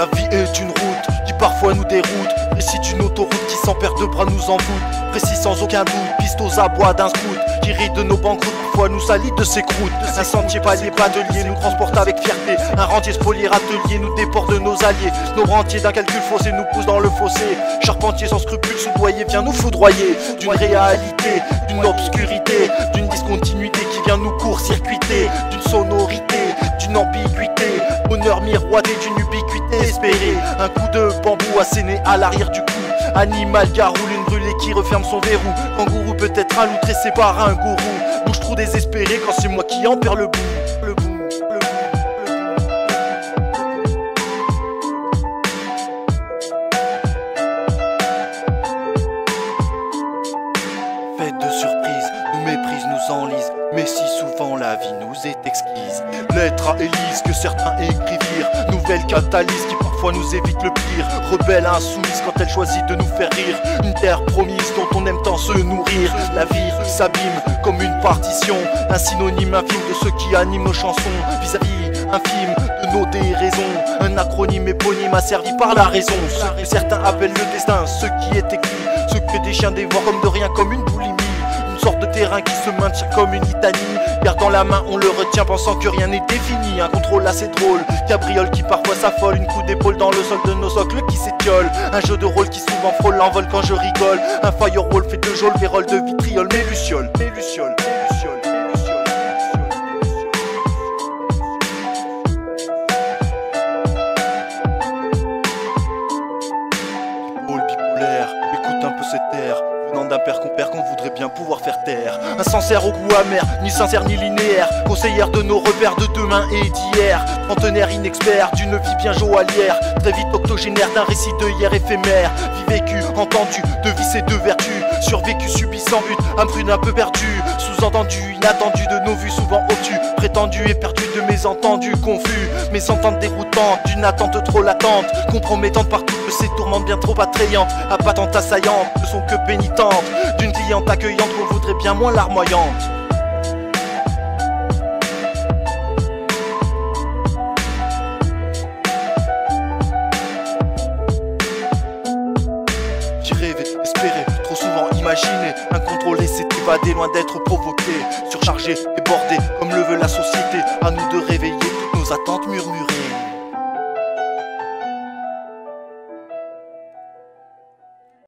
La vie est une route qui parfois nous déroute, récit d'une autoroute qui sans perdre de bras nous envoûte. Précis sans aucun doute, piste aux abois d'un scout qui rit de nos banqueroutes, parfois nous salit de ses croûtes. Un sentier palier, pas de lier, nous transporte avec fierté. Un rentier spolié atelier nous déporte de nos alliés. Nos rentiers d'un calcul faussé nous poussent dans le fossé. Charpentier sans scrupules, soudoyer vient nous foudroyer. D'une réalité, d'une obscurité, d'une discontinuité qui vient nous court-circuiter. D'une sonorité, d'une ambiguïté, honneur miroité d'une ubiquité espérée. Un coup de bambou asséné à l'arrière du cou. Animal garou, lune brûlée qui referme son verrou. Kangourou peut-être un loup tressé par un gourou. Bouche trop désespérée quand c'est moi qui en perds le bout. Le bout, le bout, Fête de surprise, nous méprise, nous enlise. Mais si souvent la vie nous est exquise. Lettre à Élise que certains écrivirent. Nouvelle catalyse qui parfois nous évite le pire. Rebelle insoumise quand elle choisit de nous faire rire. Une terre promise dont on aime tant se nourrir. La vie s'abîme comme une partition. Un synonyme infime de ce qui anime nos chansons. Vis-à-vis infime de nos déraisons. Un acronyme éponyme asservi par la raison. Ce que certains appellent le destin, ce qui est écrit. Ce que des chiens dévorent comme de rien, comme une boulimie. Une sorte de terrain qui se maintient comme une litanie. Gardant la main, on le retient pensant que rien n'est défini. Un contrôle assez drôle, cabriole qui parfois s'affole. Une coup d'épaule dans le sol de nos socles qui s'étiole. Un jeu de rôle qui souvent frôle l'envol quand je rigole. Un firewall fait de geôle, vérole de vitriol. Mais luciole, mais luciole, mais luciole. Bipolaire, écoute un peu cet air. Venant d'un père qu'on voudrait bien pouvoir faire taire. Un sincère au goût amer, ni sincère ni linéaire. Conseillère de nos repères de demain et d'hier. Trentenaire inexpert d'une vie bien joaillière. Très vite octogénaire d'un récit de hier éphémère. Vie vécue, entendu, de vices et de vertus. Survécu, subi sans but, un prune un peu perdu. Sous-entendu, inattendu de nos vues souvent obtus. Prétendu et perdu de mes entendus confus. Mes ententes déroutantes, d'une attente trop latente. Compromettante par toutes ces tourmentes bien trop attrayantes. Appâtantes assaillantes, ne sont que pénitentes. D'une cliente accueillante qu'on voudrait bien moins larmoyante. J'ai rêvé, espéré, trop souvent imaginé. Incontrôlé, s'est évadé loin d'être provoqué. Surchargé, débordé, comme le veut la société. À nous de réveiller toutes nos attentes murmurées.